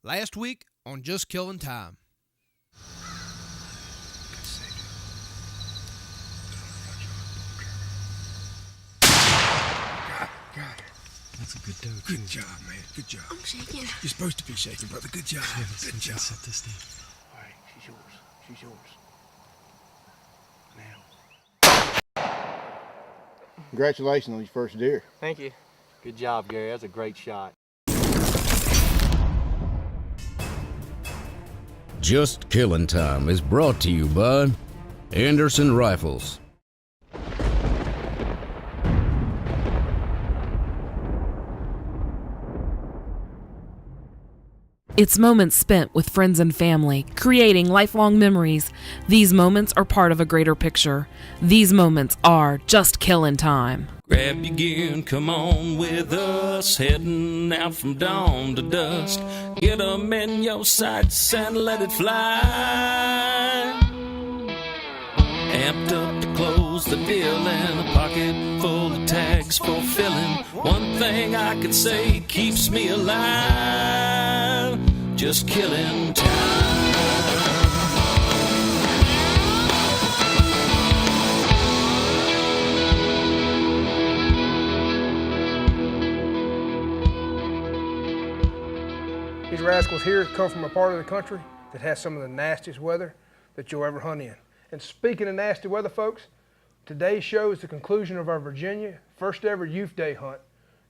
Last week on Just Killing Time. Got it. That's a good dose. Good job, man. Good job. I'm shaking. You're supposed to be shaking, brother. Good job. Yeah, Good job. Set this thing. All right, she's yours. She's yours. Now. Congratulations on your first deer. Thank you. Good job, Gary. That's a great shot. Just Killing Time is brought to you by Anderson Rifles. It's moments spent with friends and family, creating lifelong memories. These moments are part of a greater picture. These moments are Just Killing Time. Grab your gear and come on with us, heading out from dawn to dusk. Get 'em in your sights and let it fly. Amped up to close the deal and a pocket full of tags for filling. One thing I can say keeps me alive. Just killing time. These rascals here come from a part of the country that has some of the nastiest weather that you'll ever hunt in. And speaking of nasty weather, folks, today's show is the conclusion of our Virginia first ever Youth Day hunt,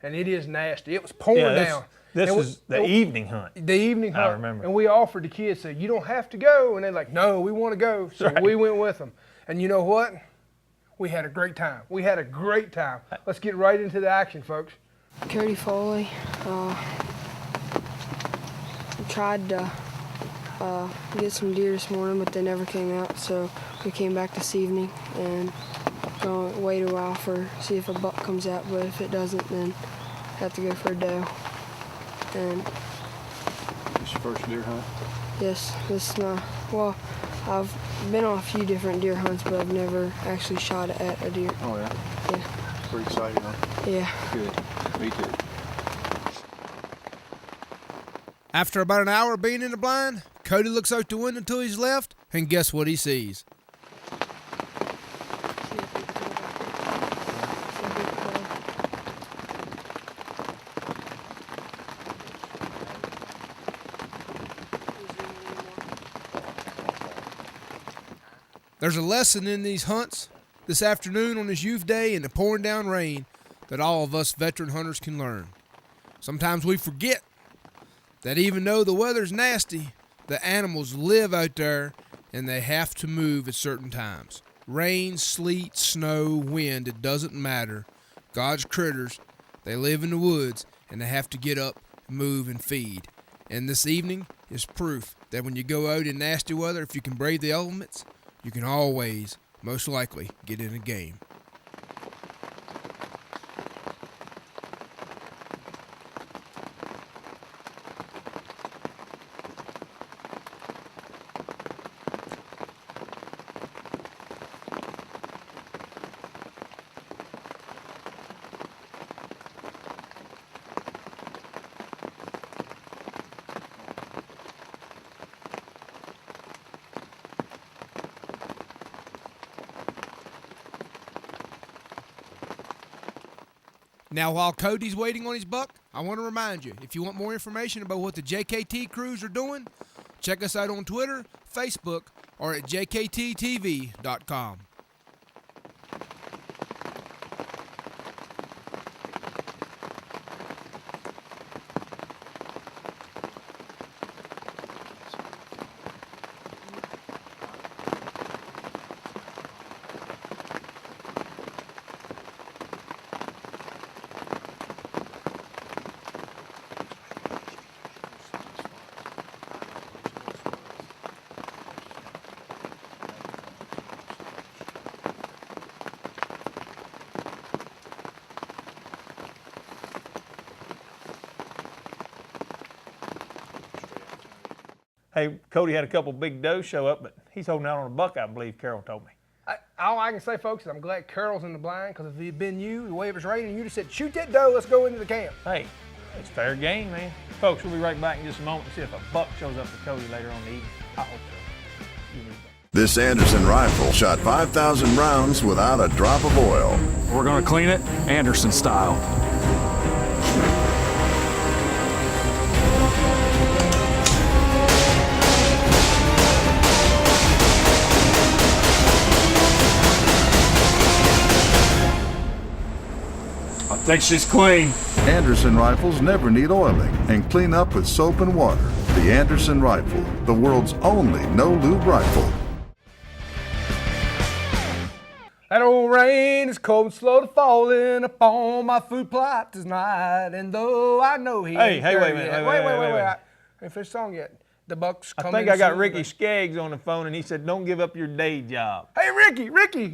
and it is nasty. It was pouring down. This is the evening hunt. The evening hunt. I remember. And we offered the kids, said, you don't have to go. And they're like, no, we want to go. So we went with them. And you know what? We had a great time. We had a great time. Let's get right into the action, folks. Cody Foley. Tried to get some deer this morning, but they never came out. So we came back this evening and gonna wait a while see if a buck comes out. But if it doesn't, then have to go for a doe. And This your first deer hunt? yes, this is well, I've been on a few different deer hunts, but I've never actually shot at a deer. Oh, yeah? Yeah. Pretty exciting, huh? Yeah. Good. Me too. After about an hour of being in the blind, Cody looks out the window to his left, and guess what he sees? There's a lesson in these hunts this afternoon on this youth day in the pouring down rain that all of us veteran hunters can learn. Sometimes we forget that even though the weather's nasty, the animals live out there and they have to move at certain times. Rain, sleet, snow, wind, it doesn't matter. God's critters, they live in the woods and they have to get up, move, and feed. And this evening is proof that when you go out in nasty weather, if you can brave the elements, you can always, most likely, get in a game. Now, while Cody's waiting on his buck, I want to remind you, if you want more information about what the JKT crews are doing, check us out on Twitter, Facebook, or at jkttv.com. Hey, Cody had a couple big does show up, but he's holding out on a buck, I believe Carol told me. All I can say, folks, is I'm glad Carol's in the blind, because if it had been you, the way it was raining, you'd have said, shoot that doe, let's go into the camp. Hey, it's fair game, man. Folks, we'll be right back in just a moment to see if a buck shows up for Cody later on in the evening. I hope so. You need that. This Anderson rifle shot 5,000 rounds without a drop of oil. We're gonna clean it Anderson style. I think she's clean. Anderson rifles never need oiling and clean up with soap and water. The Anderson rifle, the world's only no-lube rifle. That old rain is cold and slow to falling upon my food plot tonight. And though I know he Hey, ain't wait a there minute, yet. wait. I ain't finished the song yet. The Bucks I coming think I got soon, Ricky but- Skaggs on the phone, and he said, "Don't give up your day job." Hey, Ricky!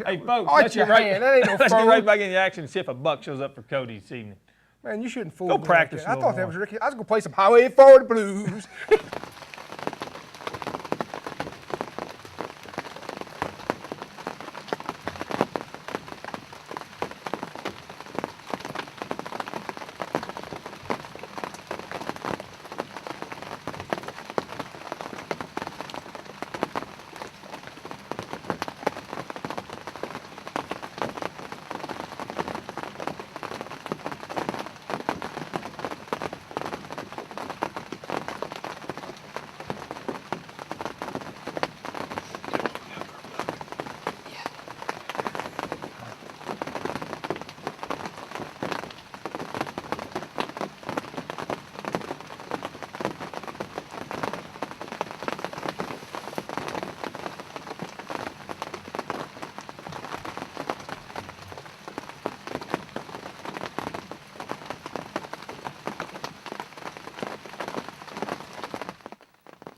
Hey, folks, Arch let's your get right, hand. That ain't no let's phone. get right back in the action and see if a buck shows up for Cody this evening. Man, you shouldn't fool Go me practice like a that. I little thought that more. was Ricky. I was going to play some Highway Forward Blues.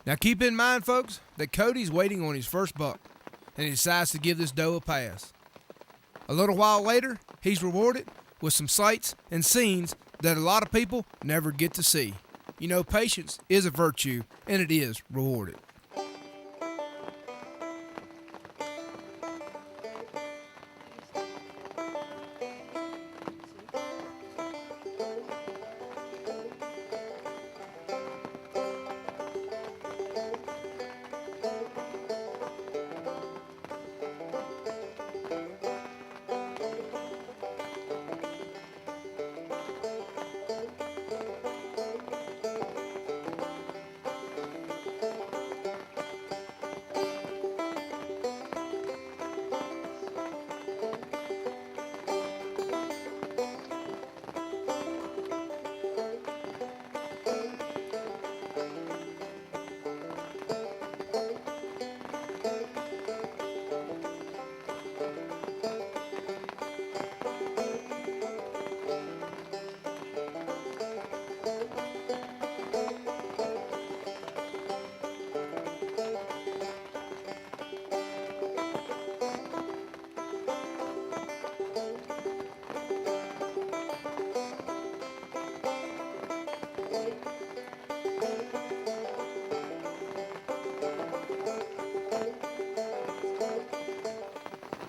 Now keep in mind, folks, that Cody's waiting on his first buck, and he decides to give this doe a pass. A little while later, he's rewarded with some sights and scenes that a lot of people never get to see. You know, patience is a virtue, and it is rewarded.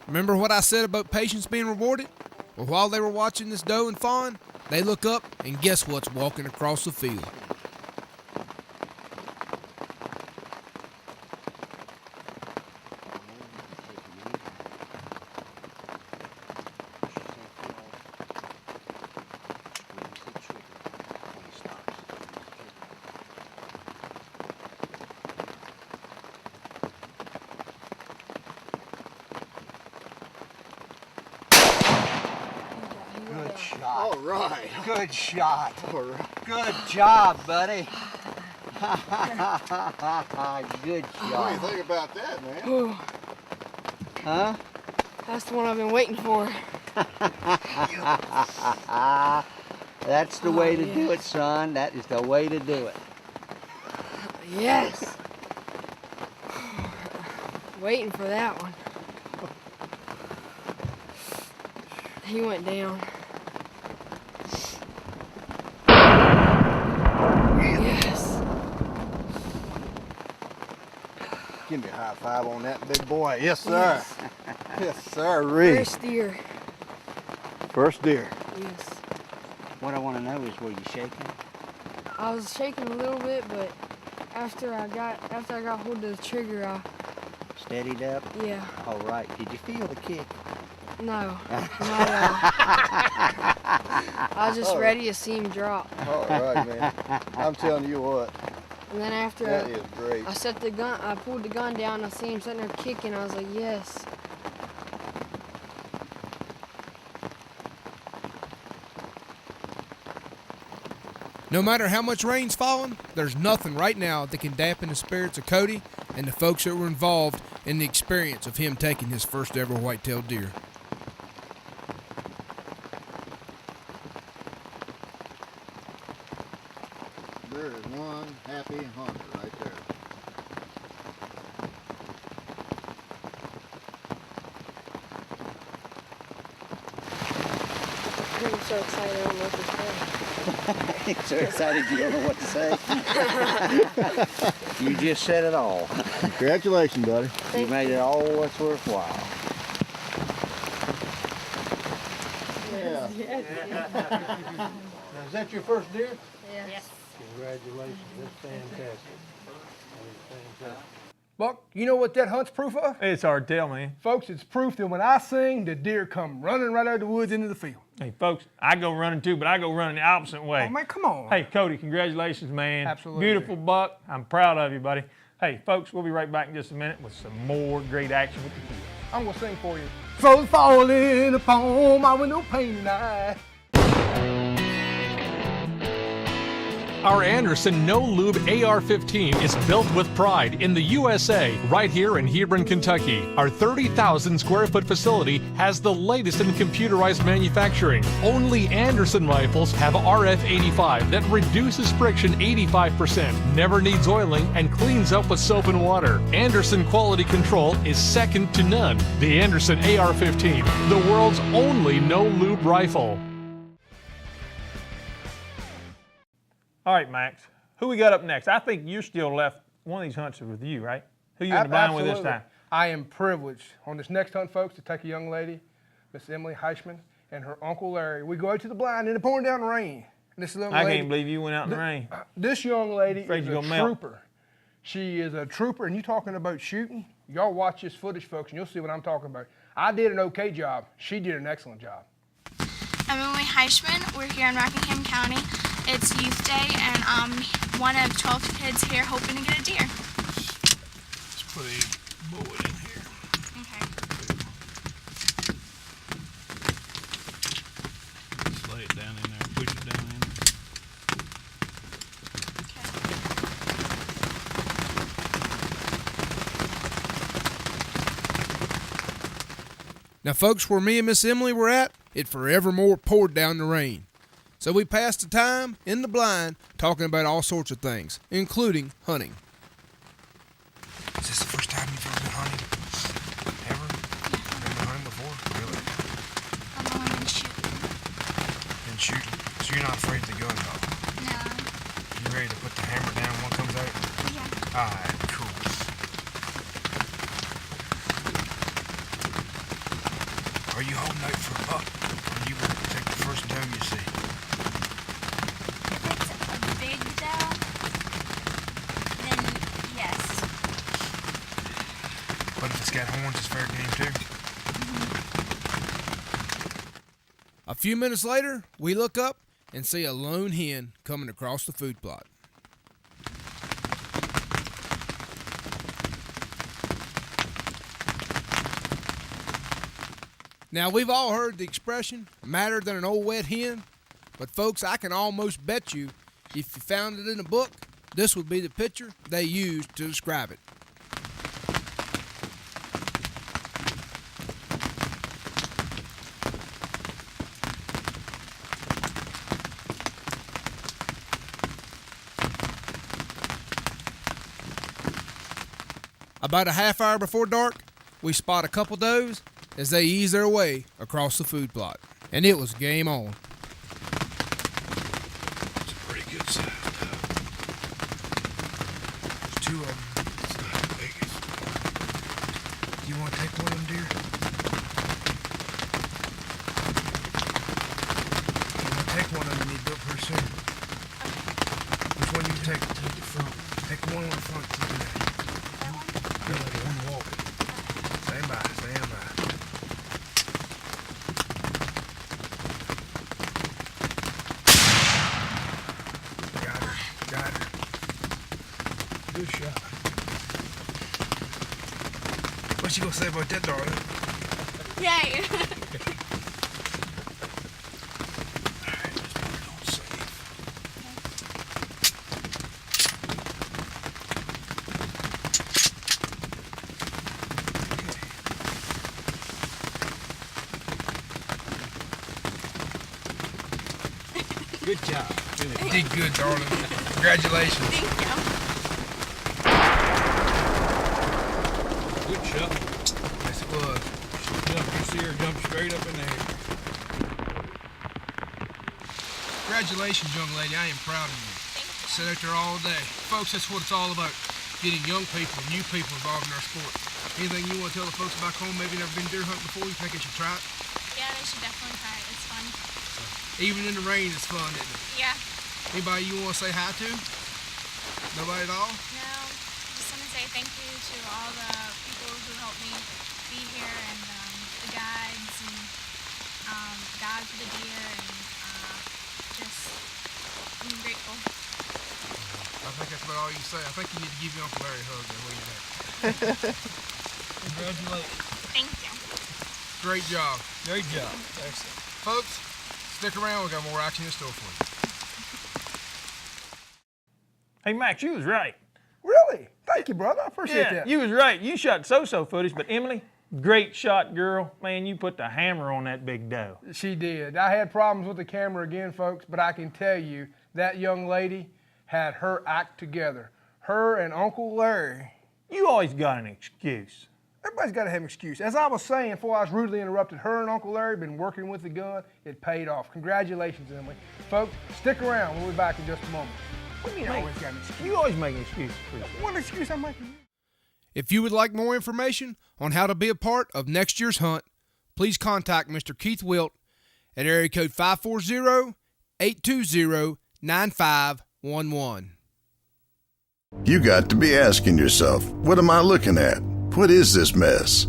Remember what I said about patience being rewarded? Well, while they were watching this doe and fawn, they look up and guess what's walking across the field? Good shot. All right. Good shot. All right. Good job, buddy. Good What do you shot. think about that, man? Whew, Huh? that's the one I've been waiting for. That's the way to Oh, do it, yes. son. That is the way to do it. Yes. Waiting for that one. He went down. Yes. Give me a high five on that big boy. Yes, sir. Yes, sir. Reed. First deer. First deer. Yes. What I want to know is, were you shaking? I was shaking a little bit, but after I got hold of the trigger, Steadied up? Yeah. All right. Did you feel the kick? No, not at all. I was just ready to see him drop. All right, man. I'm telling you what. And then after that is great. I pulled the gun down, I see him sitting there kicking, I was like, yes. No matter how much rain's falling, there's nothing right now that can dampen the spirits of Cody and the folks that were involved in the experience of him taking his first ever white-tailed deer. There is one happy hunter right there. I'm so excited, I don't know what to say. You're so excited you don't know what to say. You just said it all. Congratulations, buddy. You made it all what's worthwhile. Yeah. Now, is that your first deer? Yes. Congratulations, that's fantastic. That is fantastic. Buck, you know what that hunt's proof of? It's our tail, man. Folks, it's proof that when I sing, the deer come running right out of the woods into the field. Hey, folks, I go running too, but I go running the opposite way. Oh, man, come on. Hey, Cody, congratulations, man. Absolutely. Beautiful buck. I'm proud of you, buddy. Hey, folks, we'll be right back in just a minute with some more great action with the kids. I'm going to sing for you. So falling upon my window pane tonight. Our Anderson No Lube AR-15 is built with pride in the USA, right here in Hebron, Kentucky. Our 30,000 square foot facility has the latest in computerized manufacturing. Only Anderson rifles have RF85 that reduces friction 85%, never needs oiling, and cleans up with soap and water. Anderson quality control is second to none. The Anderson AR-15, the world's only no lube rifle. All right, Max, who we got up next? I think you're still left, one of these hunts is with you, right? Who you in the blind with this time? I am privileged on this next hunt, folks, to take a young lady, Miss Emily Heishman, and her Uncle Larry. We go out to the blind in the pouring down rain. And this little I lady, can't believe you went out in the rain. This young lady Afraid is you're a gonna melt. trooper. She is a trooper, and you talking about shooting? Y'all watch this footage, folks, and you'll see what I'm talking about. I did an okay job. She did an excellent job. I'm Emily Heishman. We're here in Rockingham County. It's Youth Day, and I'm one of 12 kids here hoping to get a deer. Let's put a bullet in here. Okay. Just lay it down in there, push it down in there. Now, folks, where me and Miss Emily were at, it forevermore poured down the rain. So we passed the time in the blind talking about all sorts of things, including hunting. Is this the first time you've ever been hunting? Ever? Never been hunting before? Really? I've only been shooting. Been shooting? So you're not afraid of the gun, though? No. You ready to put the hammer down when one comes out? Yeah. Alright, cool. Are you holding out for a buck? Or you will take the first doe you see? If it's a big doe, then yes. But if it's got horns, it's fair game too? A few minutes later, we look up and see a lone hen coming across the food plot. Now, we've all heard the expression, madder than an old wet hen, but folks, I can almost bet you, if you found it in a book, this would be the picture they used to describe it. About a half hour before dark, we spot a couple does as they ease their way across the food plot. And it was game on. It's a pretty good size doe. There's two of them. It's not the biggest. Do you want to take one of them, deer? You want to take one of them, you need to do it pretty soon. take the front. Take the one on the front. That one? No, the one walking. Stand by, stand by. Got her. Good shot. What you gonna say about that, darling? Yay! Good job. You did good, darling. Congratulations. Thank you. Good shot. Yes, it was. You see her jump straight up in the air. Congratulations, young lady. I am proud of you. Sit out there all day. Folks, that's what it's all about. Getting young people, new people involved in our sport. Anything you want to tell the folks back home, maybe never been deer hunting before, you think they should try it? Yeah, they should definitely try it. It's fun. Even in the rain, it's fun, isn't it? Yeah. Anybody you want to say hi to? Nobody at all? No, just want to say thank you to all the people who helped me be here and the guides and God for the deer and I'm grateful. I think that's about all you can say. I think you need to give your Uncle Larry a hug and leave that. Congratulations. Thank you. Great job. Great job. Excellent. Folks, stick around. We got more action in store for you. Hey, Max, you was right. Really? Thank you, brother. I appreciate that. You was right. You shot so-so footage, but Emily, great shot, girl. Man, you put the hammer on that big doe. She did. I had problems with the camera again, folks, but I can tell you that young lady had her act together. Her and Uncle Larry. You always got an excuse. Everybody's got to have an excuse. As I was saying before I was rudely interrupted, her and Uncle Larry been working with the gun. It paid off. Congratulations, Emily. Folks, stick around. We'll be back in just a moment. What do you mean I always got an excuse? You always make excuses for yourself. What excuse I'm making? If you would like more information on how to be a part of next year's hunt, please contact Mr. Keith Wilt at area code 540-820-9511. You got to be asking yourself, what am I looking at? What is this mess?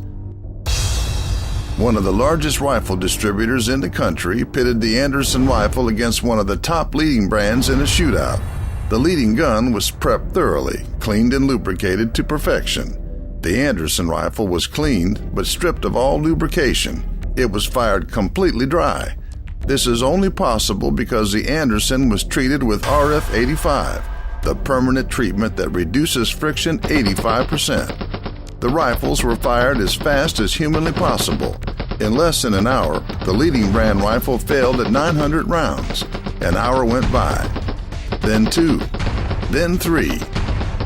One of the largest rifle distributors in the country pitted the Anderson rifle against one of the top leading brands in a shootout. The leading gun was prepped thoroughly, cleaned and lubricated to perfection. The Anderson rifle was cleaned but stripped of all lubrication. It was fired completely dry. This is only possible because the Anderson was treated with RF85, the permanent treatment that reduces friction 85%. The rifles were fired as fast as humanly possible. In less than an hour, the leading brand rifle failed at 900 rounds. An hour went by. Then 2. Then 3.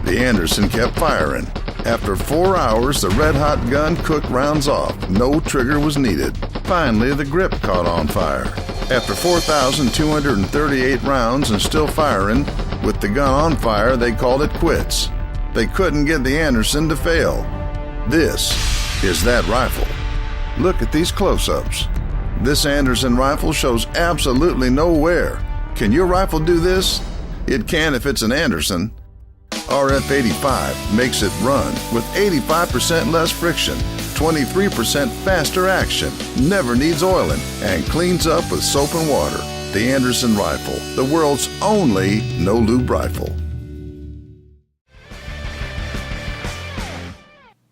The Anderson kept firing. After 4 hours, the red-hot gun cooked rounds off. No trigger was needed. Finally, the grip caught on fire. After 4,238 rounds and still firing, with the gun on fire, they called it quits. They couldn't get the Anderson to fail. This is that rifle. Look at these close-ups. This Anderson rifle shows absolutely no wear. Can your rifle do this? It can if it's an Anderson. RF85 makes it run with 85% less friction, 23% faster action, never needs oiling, and cleans up with soap and water. The Anderson rifle, the world's only no-lube rifle.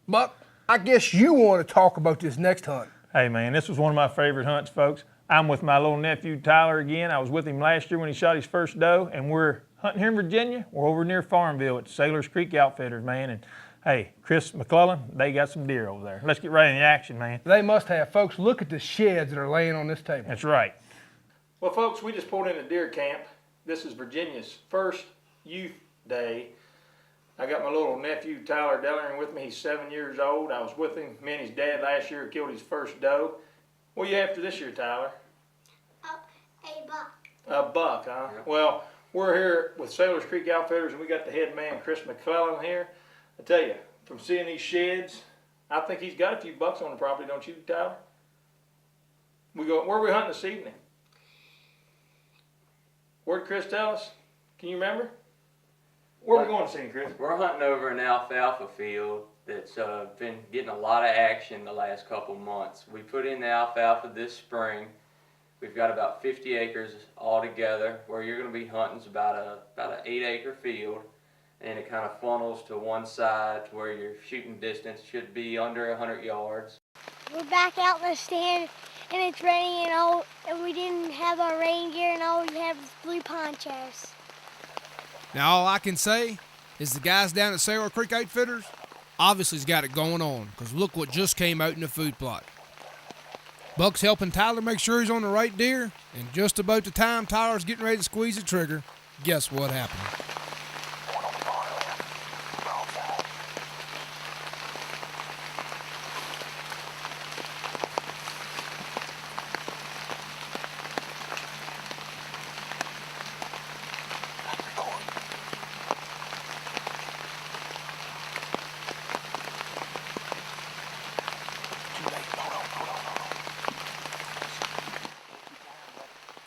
Buck, I guess you want to talk about this next hunt. Hey, man, this was one of my favorite hunts, folks. I'm with my little nephew, Tyler, again. I was with him last year when he shot his first doe, and we're hunting here in Virginia. We're over near Farmville at Sailors Creek Outfitters, man. And, hey, Chris McClellan, they got some deer over there. Let's get right in the action, man. They must have. Folks, look at the sheds that are laying on this table. That's right. Well, folks, we just pulled in a deer camp. This is Virginia's first youth day. I got my little nephew, Tyler Dellering, with me. He's 7 years old. I was with him. Me and his dad last year killed his first doe. What are you after this year, Tyler? A buck. A buck, huh? Yeah. Well, we're here with Sailors Creek Outfitters, and we got the head man, Chris McClellan, here. I tell you, from seeing these sheds, I think he's got a few bucks on the property, don't you, Tyler? Where are we hunting this evening? What did Chris tell us? Can you remember? Where are we going to see, Chris? We're hunting over an alfalfa field that's been getting a lot of action the last couple months. We put in the alfalfa this spring. We've got about 50 acres altogether. Where you're going to be hunting is about an 8-acre field, and it kind of funnels to one side to where your shooting distance should be under 100 yards. We're back out in the stand, and it's raining, and we didn't have our rain gear, and all we have is blue ponchos. Now all I can say is the guys down at Sailor Creek Outfitters obviously's got it going on, because look what just came out in the food plot. Buck's helping Tyler make sure he's on the right deer, and just about the time Tyler's getting ready to squeeze the trigger, guess what happened?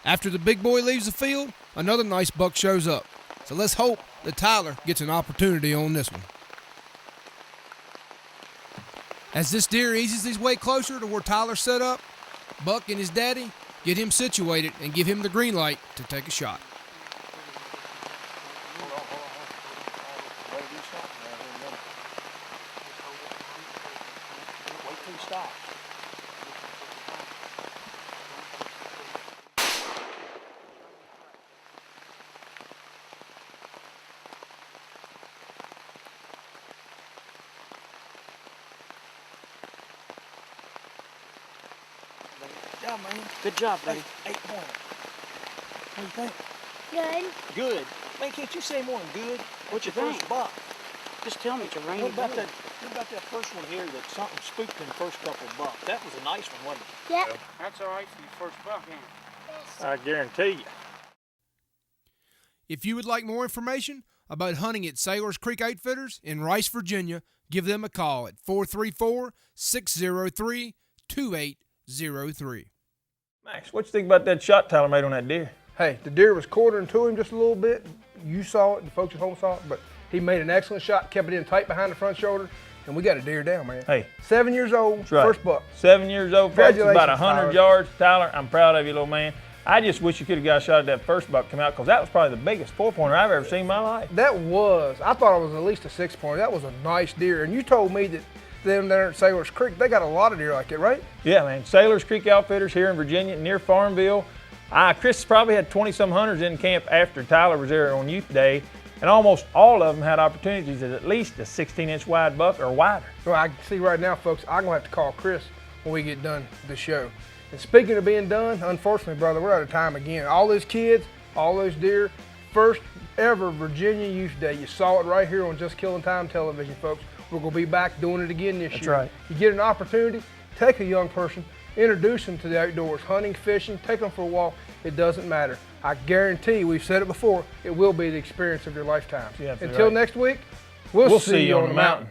After the big boy leaves the field, another nice buck shows up. So let's hope that Tyler gets an opportunity on this one. As this deer eases his way closer to where Tyler's set up, Buck and his daddy get him situated and give him the green light to take a shot. Wait till he stops. Good job, man. Good job, buddy. 8-pointer. What do you think? Good. Good. Man, can't you say more than good? What you First think? buck. Just tell me it's a rainy What about day. that first one here that something spooked in the first couple of bucks? That was a nice one, wasn't it? Yep. That's all right for your first buck, ain't it? I guarantee you. If you would like more information about hunting at Sailors Creek Outfitters in Rice, Virginia, give them a call at 434-603-2803. Max, what you think about that shot Tyler made on that deer? Hey, the deer was quartering to him just a little bit. You saw it, the folks at home saw it, but he made an excellent shot, kept it in tight behind the front shoulder, and we got a deer down, man. Hey. 7 years old, That's right. first buck. 7 years old, folks, Congratulations, about 100 Tyler. yards. Tyler, I'm proud of you, little man. I just wish you could have got a shot at that first buck come out, because that was probably the biggest 4-pointer I've ever seen in my life. That was, I thought it was at least a 6-pointer. That was a nice deer, and you told me that them there at Sailors Creek, they got a lot of deer like that, right? Yeah, man. Sailors Creek Outfitters here in Virginia, near Farmville. Chris probably had 20-some hunters in camp after Tyler was there on Youth Day, and almost all of them had opportunities at least a 16-inch wide buck or wider. Well, I can see right now, folks, I'm going to have to call Chris when we get done with the show. And speaking of being done, unfortunately, brother, we're out of time again. All those kids, all those deer, first ever Virginia Youth Day. You saw it right here on Just Killing Time television, folks. We're going to be back doing it again this year. That's right. You get an opportunity, take a young person, introduce them to the outdoors, hunting, fishing, take them for a walk. It doesn't matter. I guarantee, we've said it before, it will be the experience of your lifetime. Yeah, Until right. next week, we'll see you on the mountain.